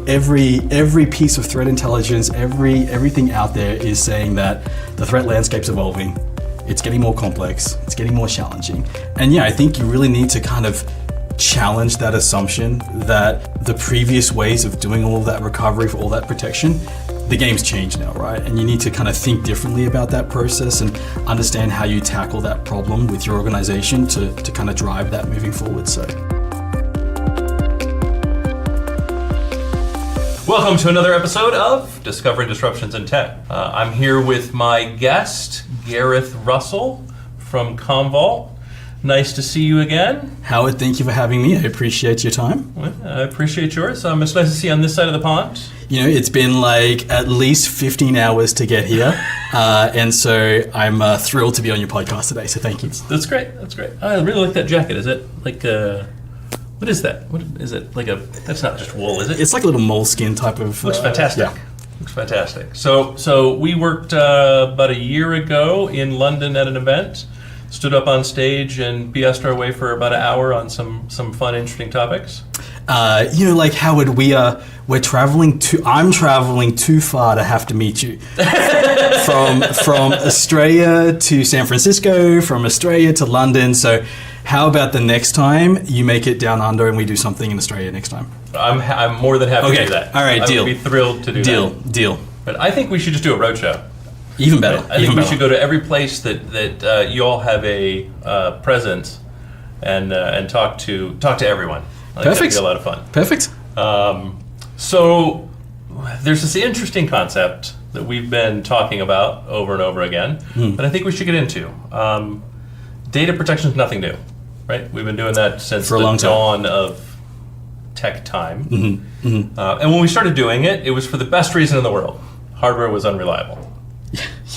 every piece of threat intelligence, everything out there is saying that the threat landscape's evolving. It's getting more complex. It's getting more challenging. And yeah, I think you really need to kind of challenge that assumption that the previous ways of doing all of that recovery for all that protection, the game's changed now, right? And you need to kind of think differently about that process and understand how you tackle that problem with your organization to kind of drive that moving forward. So. Welcome to another episode of Discovering Disruptions in Tech. I'm here with my guest, Gareth Russell from Commvault. Nice to see you again. Howard, thank you for having me. I appreciate your time. Well, I appreciate yours. It's nice to see you on this side of the pond. You know, it's been like at least 15 hours to get here. And so I'm thrilled to be on your podcast today. So thank you. That's great. That's great. I really like that jacket. Is it like what is that? What is it? Like that's not just wool, is it? It's like a little moleskin type of... Looks fantastic. Yeah. Looks fantastic. So we worked about a year ago in London at an event, stood up on stage and BS'd our way for about an hour on some fun, interesting topics. You know, like Howard, I'm traveling too far to have to meet you. from Australia to San Francisco, from Australia to London. So how about the next time you make it down under and we do something in Australia next time? I'm more than happy to do that. All right, deal. I would be thrilled to do that. Deal. But I think we should just do a roadshow. Even better. I think we should go to every place that you all have a presence and talk to everyone. I think that'd be a lot of fun. Perfect. So there's this interesting concept that we've been talking about over and over again that I think we should get into. Data protection is nothing new, right? We've been doing that since the dawn of tech time. Mm-hmm. Mm-hmm. And when we started doing it, it was for the best reason in the world. Hardware was unreliable.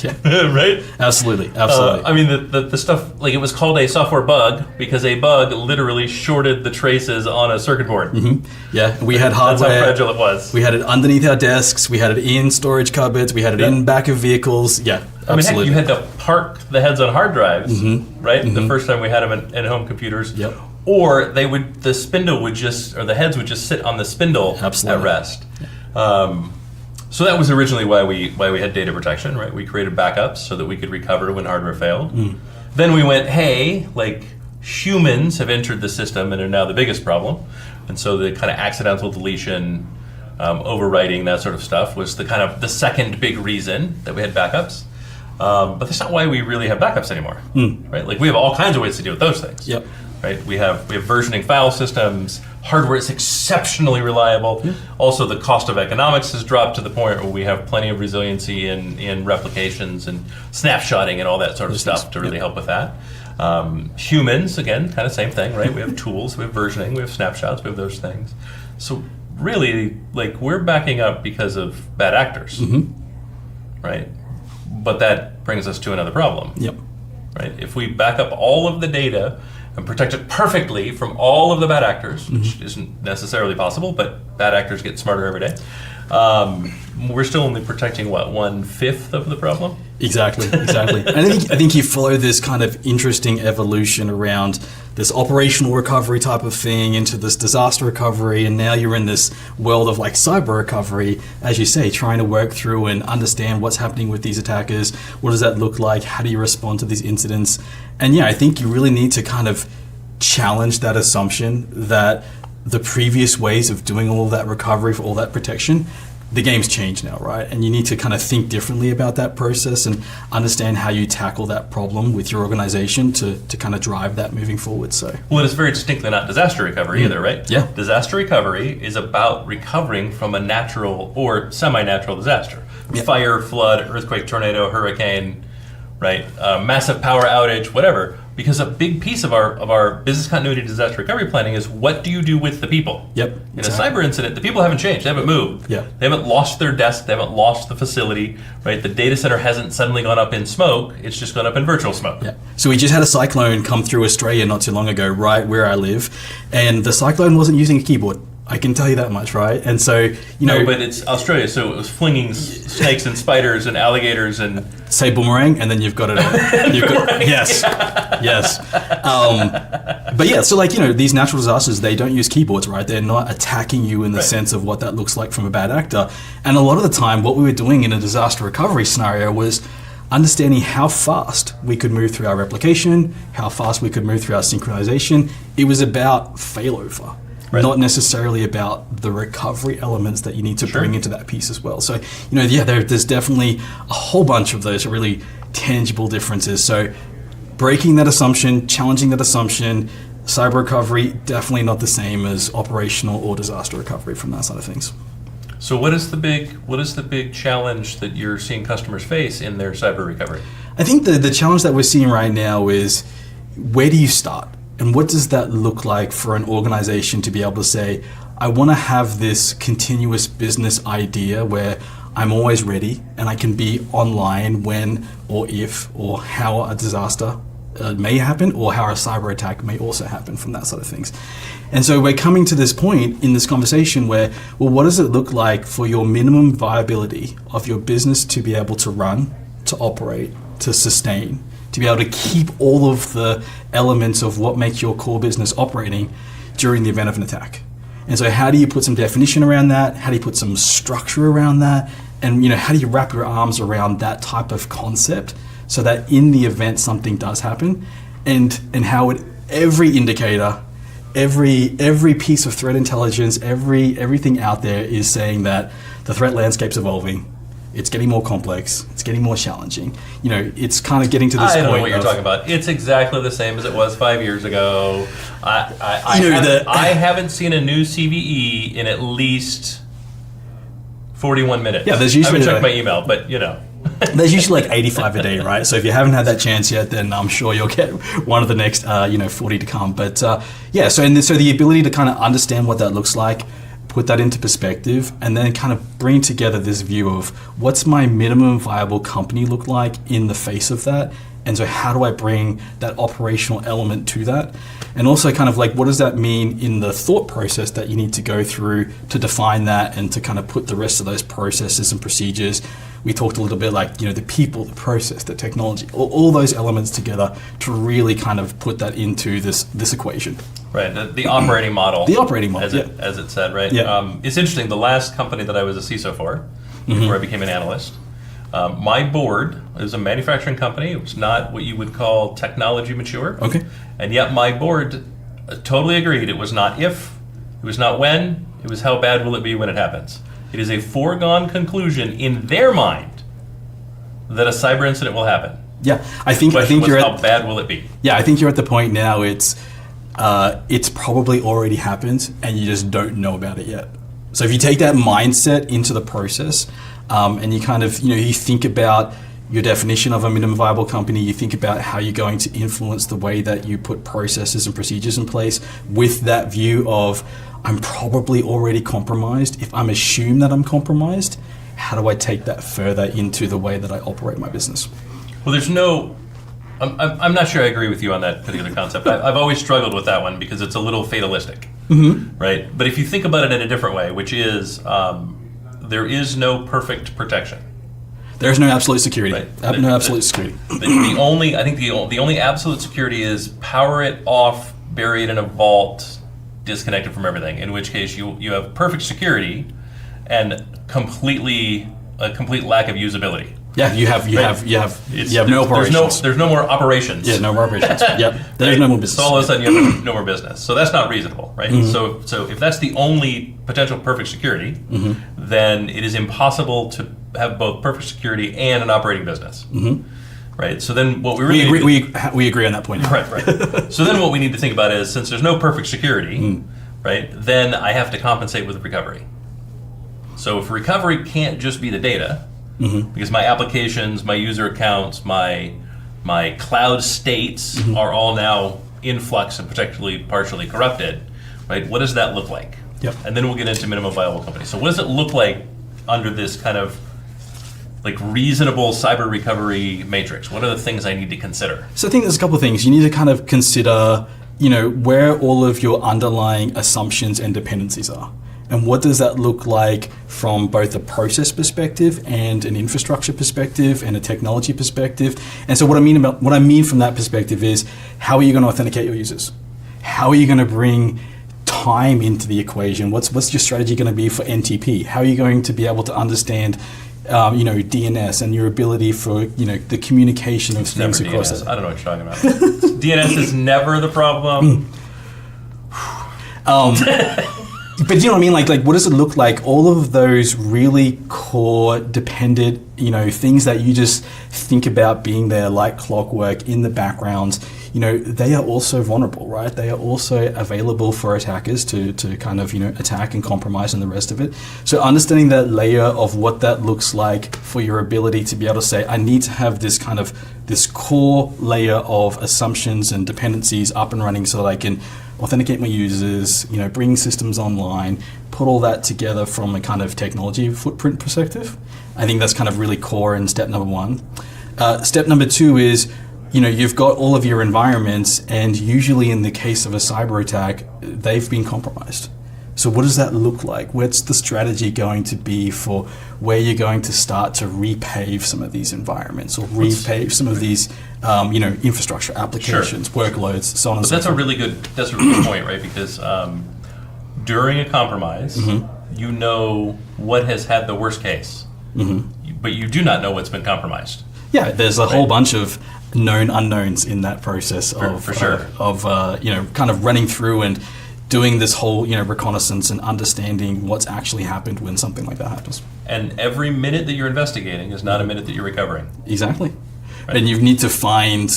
Yeah. Right? Absolutely. I mean, the stuff, like it was called a software bug because a bug literally shorted the traces on a circuit board. Mm-hmm. Yeah, we had hardware. That's how fragile it was. We had it underneath our desks. We had it in storage cupboards. We had it in back of vehicles. Yeah, absolutely. I mean, heck, you had to park the heads on hard drives, right? Mm-hmm. The first time we had them in home computers. Yep. Or the heads would just sit on the spindle at rest. Yeah. So that was originally why we had data protection, right? We created backups so that we could recover when hardware failed. Then we went, hey, like humans have entered the system and are now the biggest problem. And so the kind of accidental deletion, overwriting, that sort of stuff was the second big reason that we had backups. But that's not why we really have backups anymore, right? Like we have all kinds of ways to deal with those things. Yep. Right? We have versioning file systems. Hardware is exceptionally reliable. Yeah. Also, the cost of economics has dropped to the point where we have plenty of resiliency in replications and snapshotting and all that sort of stuff to really help with that. Humans, again, kind of same thing, right? We have tools, we have versioning, we have snapshots, we have those things. So really, like we're backing up because of bad actors, right? But that brings us to another problem. Yep. Right? If we back up all of the data and protect it perfectly from all of the bad actors, which isn't necessarily possible, but bad actors get smarter every day. We're still only protecting, 1/5 of the problem? Exactly. And I think you follow this kind of interesting evolution around this operational recovery type of thing into this disaster recovery, and now you're in this world of like cyber recovery, as you say, trying to work through and understand what's happening with these attackers. What does that look like? How do you respond to these incidents? And yeah, I think you really need to kind of challenge that assumption that the previous ways of doing all of that recovery for all that protection, the game's changed now, right? And you need to kind of think differently about that process and understand how you tackle that problem with your organization to kind of drive that moving forward. So, well, it's very distinctly not disaster recovery either, right? Yeah. Disaster recovery is about recovering from a natural or semi-natural disaster. Yeah. Fire, flood, earthquake, tornado, hurricane, right? Massive power outage, whatever. Because a big piece of our business continuity disaster recovery planning is what do you do with the people? Yep. In a cyber incident, the people haven't changed. They haven't moved. Yeah. They haven't lost their desk. They haven't lost the facility. Right. The data center hasn't suddenly gone up in smoke. It's just gone up in virtual smoke. Yeah. So we just had a cyclone come through Australia not too long ago, right where I live, and the cyclone wasn't using a keyboard. I can tell you that much, right? And so, you know... No, but it's Australia, so it was flinging snakes and spiders and alligators and... Say boomerang, and then you've got it all. Yes. But yeah, so like, these natural disasters, they don't use keyboards, right? They're not attacking you in the sense of what that looks like from a bad actor. And a lot of the time, what we were doing in a disaster recovery scenario was understanding how fast we could move through our replication, how fast we could move through our synchronization. It was about failover. Right. Not necessarily about the recovery elements that you need to bring into that piece as well. So, there's definitely a whole bunch of those really tangible differences. So breaking that assumption, challenging that assumption, cyber recovery, definitely not the same as operational or disaster recovery from that side of things. So what is the big challenge that you're seeing customers face in their cyber recovery? I think the challenge that we're seeing right now is, where do you start? And what does that look like for an organization to be able to say, I want to have this continuous business idea where I'm always ready and I can be online when or if or how a disaster may happen, or how a cyber attack may also happen from that sort of things. And so we're coming to this point in this conversation where, well, what does it look like for your minimum viability of your business to be able to run, to operate, to sustain, to be able to keep all of the elements of what makes your core business operating during the event of an attack? And so how do you put some definition around that? How do you put some structure around that? And how do you wrap your arms around that type of concept so that in the event something does happen, and how every indicator, every piece of threat intelligence, everything out there is saying that the threat landscape's evolving. It's getting more complex. It's getting more challenging. It's kind of getting to this point. I don't know what you're talking about. It's exactly the same as it was 5 years ago. I haven't seen a new CVE in at least 41 minutes. Yeah, there's usually. I haven't checked my email, but There's usually like 85 a day, right? So if you haven't had that chance yet, then I'm sure you'll get one of the next, 40 to come. But so the ability to kind of understand what that looks like, put that into perspective, and then kind of bring together this view of what's my minimum viable company look like in the face of that, and so how do I bring that operational element to that, and also kind of like what does that mean in the thought process that you need to go through to define that and to kind of put the rest of those processes and procedures. We talked a little bit like the people, the process, the technology, all those elements together to really kind of put that into this equation. Right, the operating model. The operating model, as it said, right? Yeah. It's interesting, the last company that I was a CISO for, before I became an analyst, my board is a manufacturing company. It was not what you would call technology mature. Okay. And yet my board totally agreed. It was not if, it was not when, it was how bad will it be when it happens. It is a foregone conclusion in their mind that a cyber incident will happen. Yeah, I think you're how bad will it be? Yeah, I think you're at the point now. It's probably already happened, and you just don't know about it yet. So if you take that mindset into the process, and you kind of you think about your definition of a minimum viable company, you think about how you're going to influence the way that you put processes and procedures in place with that view of, I'm probably already compromised. If I'm assumed that I'm compromised, how do I take that further into the way that I operate my business? Well, I'm not sure I agree with you on that particular concept. I've always struggled with that one because it's a little fatalistic, right? But if you think about it in a different way, which is there is no perfect protection. There's no absolute security. Right. No absolute security. The only absolute security is power it off, bury it in a vault, disconnected from everything. In which case you have perfect security and a complete lack of usability. Yeah, you have no operations. There's no more operations. Yeah, no more operations. Yep. There's no more business. So all of a sudden you have no more business. So that's not reasonable, right? Mm-hmm. So if that's the only potential perfect security, then it is impossible to have both perfect security and an operating business. Right? So then what we agree on that point. Right. So then what we need to think about is, since there's no perfect security, right, then I have to compensate with recovery. So if recovery can't just be the data, because my applications, my user accounts, my cloud states are all now in flux and partially corrupted, right? What does that look like? Yep. And then we'll get into minimum viable company. So what does it look like under this kind of like reasonable cyber recovery matrix? What are the things I need to consider? So I think there's a couple of things. You need to kind of consider, where all of your underlying assumptions and dependencies are. And what does that look like from both a process perspective and an infrastructure perspective and a technology perspective? And so what I mean from that perspective is, how are you going to authenticate your users? how are you going to bring time into the equation? What's your strategy going to be for NTP? How are you going to be able to understand DNS and your ability for the communication of things across DNS. it? I don't know what you're talking about. DNS is never the problem. But you know what I mean? Like what does it look like? All of those really core dependent, things that you just think about being there like clockwork in the background, they are also vulnerable, right? They are also available for attackers to kind of, attack and compromise and the rest of it. So understanding that layer of what that looks like for your ability to be able to say, I need to have this core layer of assumptions and dependencies up and running so that I can authenticate my users, bring systems online, put all that together from a kind of technology footprint perspective. I think that's kind of really core in step number one. Step number two is, you've got all of your environments, and usually in the case of a cyber attack, they've been compromised. So what does that look like? What's the strategy going to be for where you're going to start to repave some of these environments or repave some of these, infrastructure applications, workloads, so on and so forth? That's a really good point, right? Because during a compromise, you know what has had the worst case, but you do not know what's been compromised. Yeah, there's a whole bunch of known unknowns in that process For sure. Kind of running through and doing this whole, reconnaissance and understanding what's actually happened when something like that happens. And every minute that you're investigating is not a minute that you're recovering. Exactly. Right. And you need to find,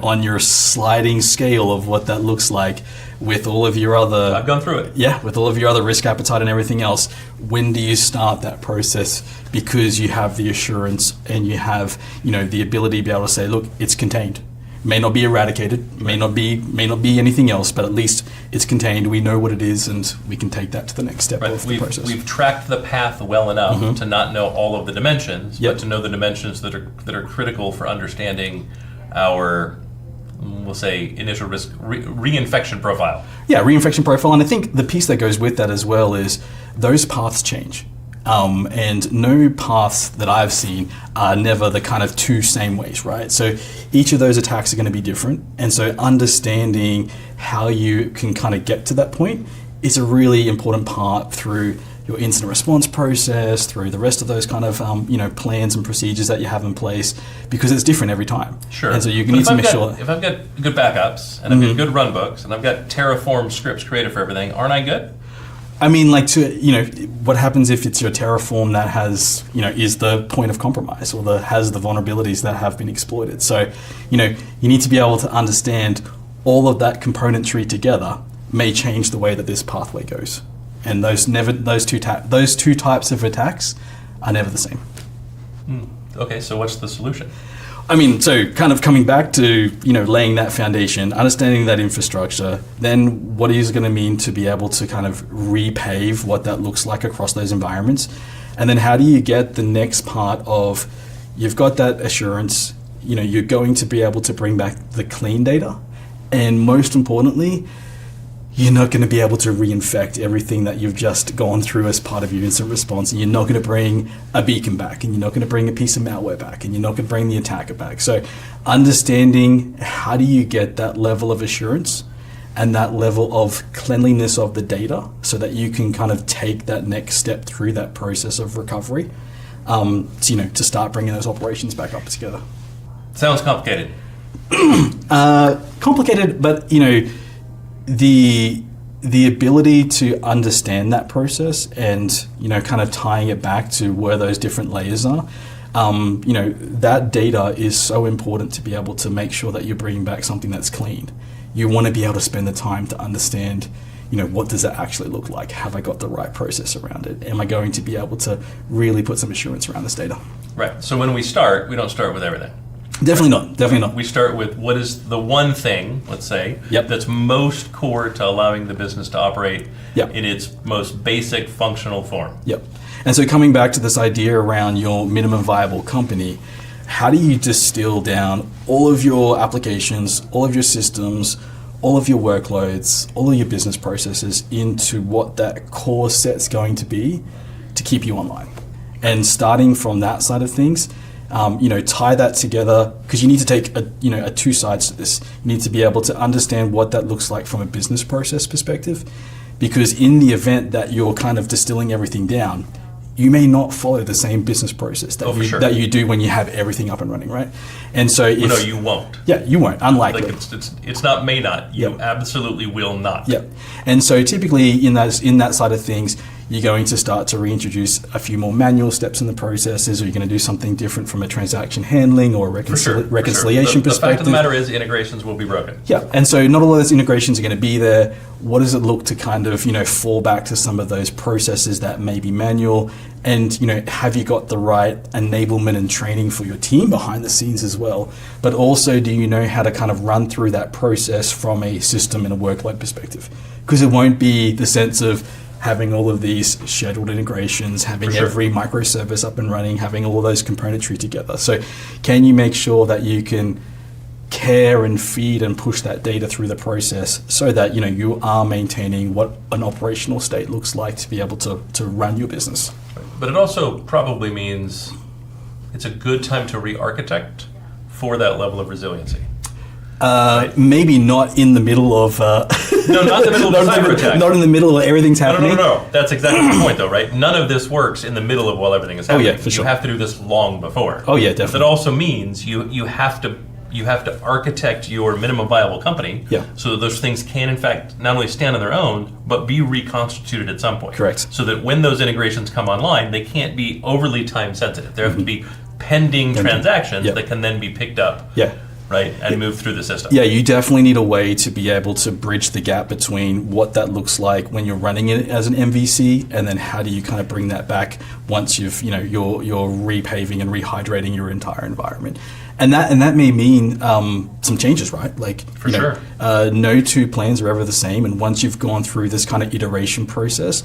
on your sliding scale of what that looks like with all of your other... I've gone through it. Yeah, with all of your other risk appetite and everything else, when do you start that process? Because you have the assurance and you have, the ability to be able to say, look, it's contained. May not be eradicated, may not be anything else, but at least it's contained. We know what it is, and we can take that to the next step of the process. We've tracked the path well enough to not know all of the dimensions, but to know the dimensions that are critical for understanding our, we'll say, initial risk reinfection profile. Yeah, reinfection profile, and I think the piece that goes with that as well is those paths change. And no paths that I've seen are never the kind of two same ways, right? So each of those attacks are going to be different. And so understanding how you can kind of get to that point is a really important part through your incident response process, through the rest of those kind of plans and procedures that you have in place, because it's different every time. Sure. And so you need to make sure... If I've got good backups, and I've got good run books, and I've got Terraform scripts created for everything, aren't I good? I mean, what happens if it's your Terraform that has, is the point of compromise or has the vulnerabilities that have been exploited? So, you need to be able to understand all of that componentry together may change the way that this pathway goes. And those two types of attacks are never the same. Okay, so what's the solution? I mean, so kind of coming back to, laying that foundation, understanding that infrastructure, then what is going to mean to be able to kind of repave what that looks like across those environments? And then how do you get the next part of, you've got that assurance, you're going to be able to bring back the clean data. And most importantly, you're not going to be able to reinfect everything that you've just gone through as part of your incident response, and you're not going to bring a beacon back, and you're not going to bring a piece of malware back, and you're not going to bring the attacker back. So understanding how do you get that level of assurance and that level of cleanliness of the data so that you can kind of take that next step through that process of recovery to start bringing those operations back up together. Sounds complicated. Complicated, but the ability to understand that process and kind of tying it back to where those different layers are, that data is so important to be able to make sure that you're bringing back something that's clean. You want to be able to spend the time to understand, what does that actually look like? Have I got the right process around it? Am I going to be able to really put some assurance around this data? Right. So when we start, we don't start with everything. Definitely not. We start with what is the one thing, let's say, that's most core to allowing the business to operate in its most basic functional form. Yep. And so coming back to this idea around your minimum viable company, how do you distill down all of your applications, all of your systems, all of your workloads, all of your business processes into what that core set's going to be to keep you online? And starting from that side of things, tie that together, because you need to take a two sides to this. You need to be able to understand what that looks like from a business process perspective, because in the event that you're kind of distilling everything down, you may not follow the same business process that you do when you have everything up and running, right? And so no, you won't. Yeah, you won't. Unlikely. Like it's not may not. You absolutely will not. Yeah. And so typically in that side of things, you're going to start to reintroduce a few more manual steps in the processes, or you're going to do something different from a transaction handling or reconciliation perspective. The fact of the matter is integrations will be broken. Yeah, and so not all of those integrations are going to be there. What does it look to kind of, fall back to some of those processes that may be manual? And, have you got the right enablement and training for your team behind the scenes as well? But also, do you know how to kind of run through that process from a system and a workload perspective? Because it won't be the sense of having all of these scheduled integrations, having every microservice up and running, having all of those componentry together. So can you make sure that you can care and feed and push that data through the process so that you are maintaining what an operational state looks like to be able to run your business? But it also probably means it's a good time to re-architect for that level of resiliency. Maybe not in the middle of... No, not in the middle of a cyber attack. Not in the middle of everything's happening. No. That's exactly the point, though, right? None of this works in the middle of while everything is happening. Oh, yeah, for sure. You have to do this long before. Oh, yeah, definitely. That also means you have to architect your minimum viable company so that those things can, in fact, not only stand on their own, but be reconstituted at some point. Correct. So that when those integrations come online, they can't be overly time sensitive. There have to be pending transactions that can then be picked up. Yeah. Right, and move through the system. Yeah, you definitely need a way to be able to bridge the gap between what that looks like when you're running it as an MVC, and then how do you kind of bring that back once you're repaving and rehydrating your entire environment. And that may mean some changes, right? Like, no two plans are ever the same, and once you've gone through this kind of iteration process,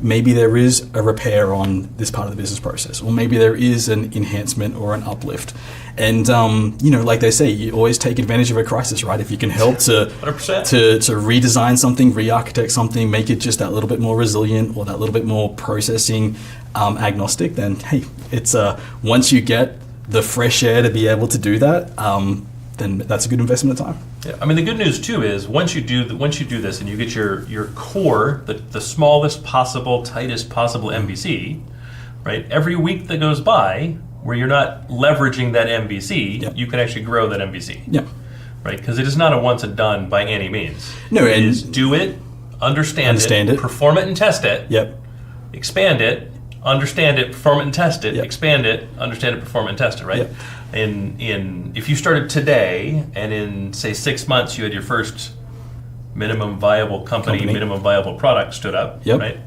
maybe there is a repair on this part of the business process, or maybe there is an enhancement or an uplift. And, like they say, you always take advantage of a crisis, right? If you can help to 100%. to redesign something, re-architect something, make it just that little bit more resilient or that little bit more processing agnostic, then, hey, it's once you get the fresh air to be able to do that, then that's a good investment of time. Yeah, I mean, the good news too is once you do this and you get your core, the smallest possible, tightest possible MVC, right? Every week that goes by where you're not leveraging that MVC, you can actually grow that MVC. Yeah. Right? Because it is not a once and done by any means. No, it is do it, understand it, perform it and test it. Yep. Expand it, understand it, perform it and test it. Yep. Expand it, understand it, perform it and test it. Right. Yep. In if you started today and in say 6 months you had your first minimum viable company. Minimum viable product stood up. Yep. Right.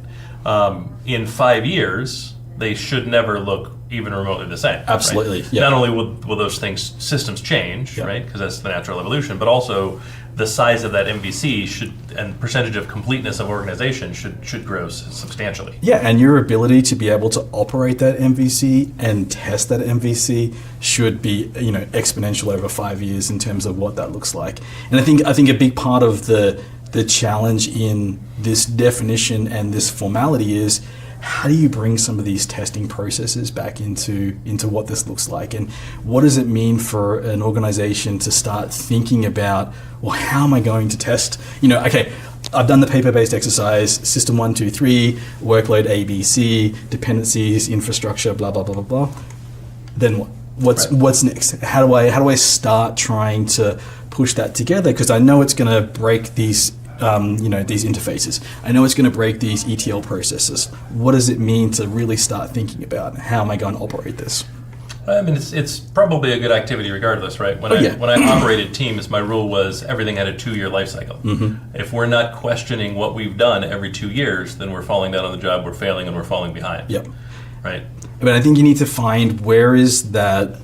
In 5 years, they should never look even remotely the same. Absolutely. Right? Yep. Not only will those systems change, right? Because that's the natural evolution, but also the size of that MVC and percentage of completeness of organization should grow substantially. Yeah, and your ability to be able to operate that MVC and test that MVC should be exponential over 5 years in terms of what that looks like. And I think a big part of the challenge in this definition and this formality is, how do you bring some of these testing processes back into what this looks like? And what does it mean for an organization to start thinking about, well, how am I going to test? Okay, I've done the paper-based exercise, system 1, 2, 3, workload A, B, C, dependencies, infrastructure, blah, blah, blah, blah, blah. Then what? What's next? How do I start trying to push that together? Because I know it's going to break these these interfaces. I know it's going to break these ETL processes. What does it mean to really start thinking about how am I going to operate this? I mean, it's probably a good activity regardless, right? When I operated teams, my rule was everything had a 2-year life cycle. Mm-hmm. If we're not questioning what we've done every 2 years, then we're falling down on the job, we're failing, and we're falling behind. Yep. Right? But I think you need to find where is that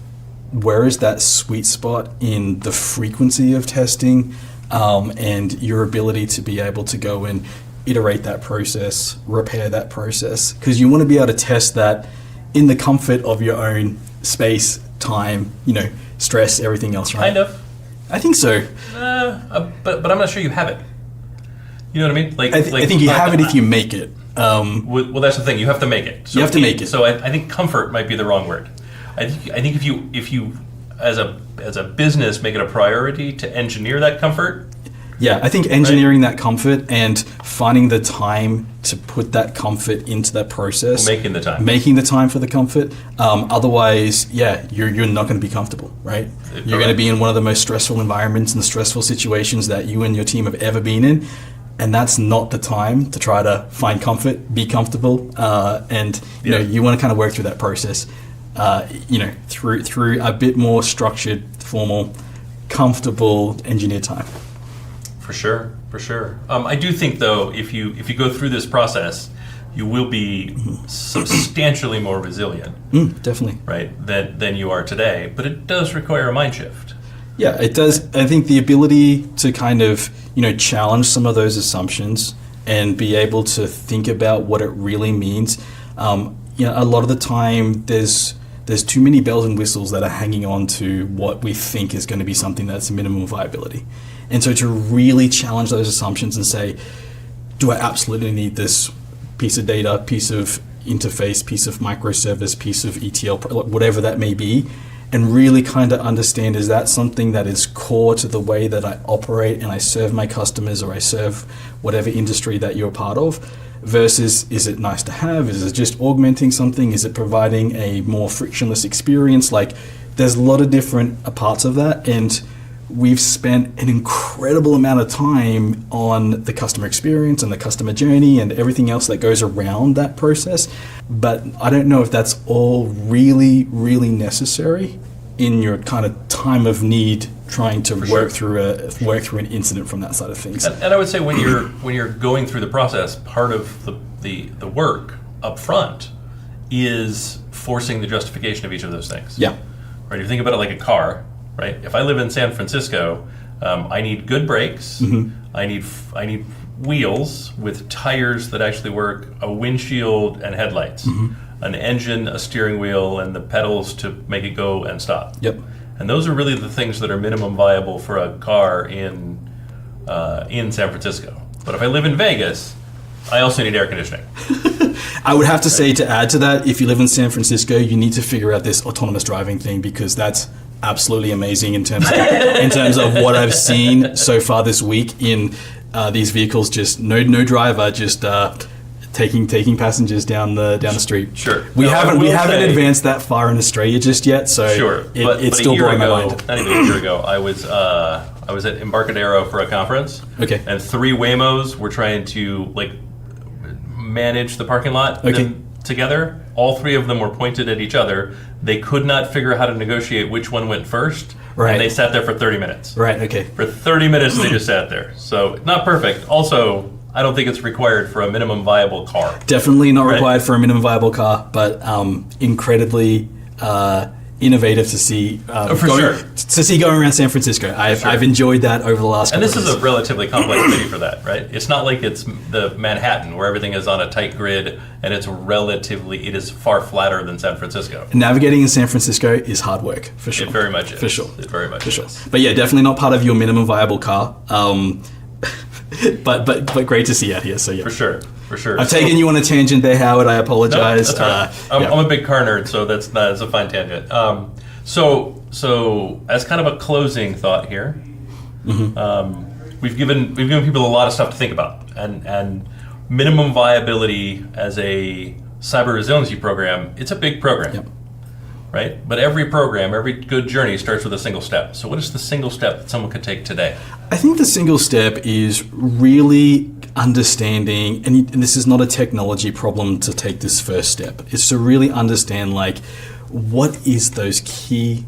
sweet spot in the frequency of testing, and your ability to be able to go and iterate that process, repair that process, because you want to be able to test that in the comfort of your own space, time, stress, everything else, right? Kind of. I think so. But I'm not sure you have it. You know what I mean? I think you have it if you make it. Well, that's the thing. You have to make it. So you have to make it. So I think comfort might be the wrong word. I think if you as a business make it a priority to engineer that comfort. Yeah, I think engineering that comfort and finding the time to put that comfort into that process. Making the time for the comfort. Otherwise, you're not going to be comfortable, right? You're going to be in one of the most stressful environments and stressful situations that you and your team have ever been in. And that's not the time to try to find comfort, be comfortable, and you want to kind of work through that process, through a bit more structured, formal, comfortable engineer time. For sure. I do think though, if you go through this process, you will be substantially more resilient. Definitely. Right, than you are today. But it does require a mind shift. Yeah, it does. I think the ability to kind of, challenge some of those assumptions and be able to think about what it really means. A lot of the time there's too many bells and whistles that are hanging on to what we think is going to be something that's a minimum viability. And so to really challenge those assumptions and say, do I absolutely need this piece of data, piece of interface, piece of microservice, piece of ETL, whatever that may be, and really kind of understand, is that something that is core to the way that I operate and I serve my customers or I serve whatever industry that you're part of, versus is it nice to have? Is it just augmenting something? Is it providing a more frictionless experience? Like, there's a lot of different parts of that, and we've spent an incredible amount of time on the customer experience and the customer journey and everything else that goes around that process. But I don't know if that's all really, really necessary in your kind of time of need, trying to work through an incident from that side of things. And I would say when you're going through the process, part of the work up front is forcing the justification of each of those things. Yeah. Right. If you think about it like a car. Right. If I live in San Francisco, I need good brakes. I need wheels with tires that actually work, a windshield and headlights, an engine, a steering wheel, and the pedals to make it go and stop. Yep. And those are really the things that are minimum viable for a car in San Francisco. But if I live in Vegas, I also need air conditioning. I would have to say, to add to that, if you live in San Francisco, you need to figure out this autonomous driving thing, because that's absolutely amazing in terms of what I've seen so far this week in these vehicles. Just no driver, just taking passengers down the street. Sure. We haven't advanced that far in Australia just yet, so it's still blowing my mind. Not even a year ago, I was at Embarcadero for a conference. Okay. And 3 Waymos were trying to manage the parking lot. Okay. Together, all 3 of them were pointed at each other. They could not figure out how to negotiate which one went first. Right. And they sat there for 30 minutes. Right, okay. For 30 minutes, they just sat there. So, not perfect. Also, I don't think it's required for a minimum viable car. Definitely not required for a minimum viable car, but incredibly innovative to see. To see going around San Francisco. I've enjoyed that over the last couple of years. And this is a relatively complex city for that, right? It's not like it's the Manhattan where everything is on a tight grid and it is far flatter than San Francisco. Navigating in San Francisco is hard work, for sure. It very much is. For sure. It very much is. But yeah, definitely not part of your minimum viable car. But great to see you out here. So yeah. For sure. I've taken you on a tangent there, Howard. I apologize. No, that's right. I'm a big car nerd, so that's a fine tangent. So as kind of a closing thought here, we've given people a lot of stuff to think about, and minimum viability as a cyber resiliency program, it's a big program. Yep. Right? But every program, every good journey starts with a single step. So what is the single step that someone could take today? I think the single step is really understanding, and this is not a technology problem to take this first step, is to really understand what is those key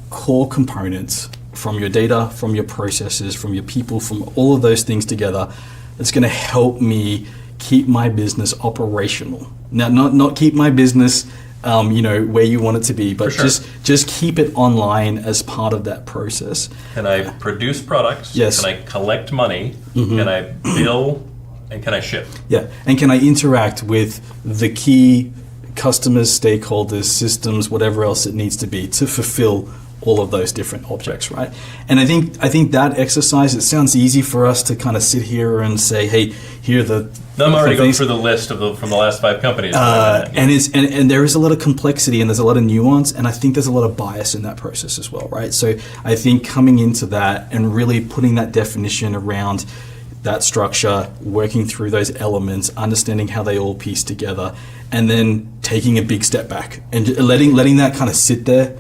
core components from your data, from your processes, from your people, from all of those things together that's going to help me keep my business operational. Now, not keep my business where you want it to be, but just keep it online as part of that process. Can I produce products? Yes. Can I collect money? Can I bill? And can I ship? Yeah. And can I interact with the key customers, stakeholders, systems, whatever else it needs to be to fulfill all of those different objects, right? And I think that exercise, it sounds easy for us to kind of sit here and say, hey, here are the I'm already going through the list from the last 5 companies. And there is a lot of complexity and there's a lot of nuance, and I think there's a lot of bias in that process as well, right? So I think coming into that and really putting that definition around that structure, working through those elements, understanding how they all piece together, and then taking a big step back and letting that kind of sit there,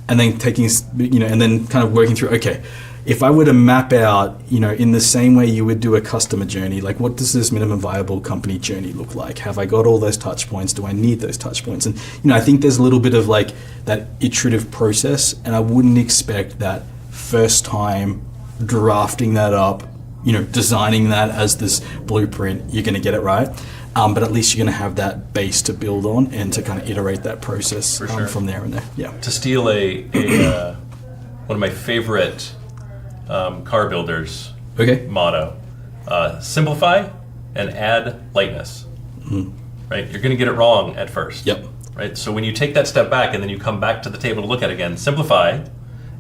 and then and then kind of working through, okay, if I were to map out, in the same way you would do a customer journey, like what does this minimum viable company journey look like? Have I got all those touch points? Do I need those touch points? And, I think there's a little bit of like that iterative process, and I wouldn't expect that first time drafting that up, designing that as this blueprint, you're going to get it right. But at least you're going to have that base to build on and to kind of iterate that process from there and there. Yeah. To steal a one of my favorite car builders motto, simplify and add lightness. Mm-hmm. Right? You're going to get it wrong at first. Yep. Right? So when you take that step back and then you come back to the table to look at it again, simplify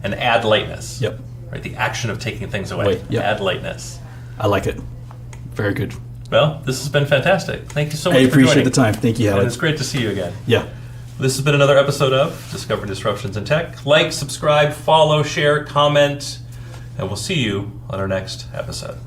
and add lightness. Yep. Right? The action of taking things away. Yep. Add lightness. I like it. Very good. Well, this has been fantastic. Thank you so much for joining. I appreciate the time. Thank you, Howard. And it's great to see you again. Yeah. This has been another episode of Discover Disruptions in Tech. Like, subscribe, follow, share, comment, and we'll see you on our next episode.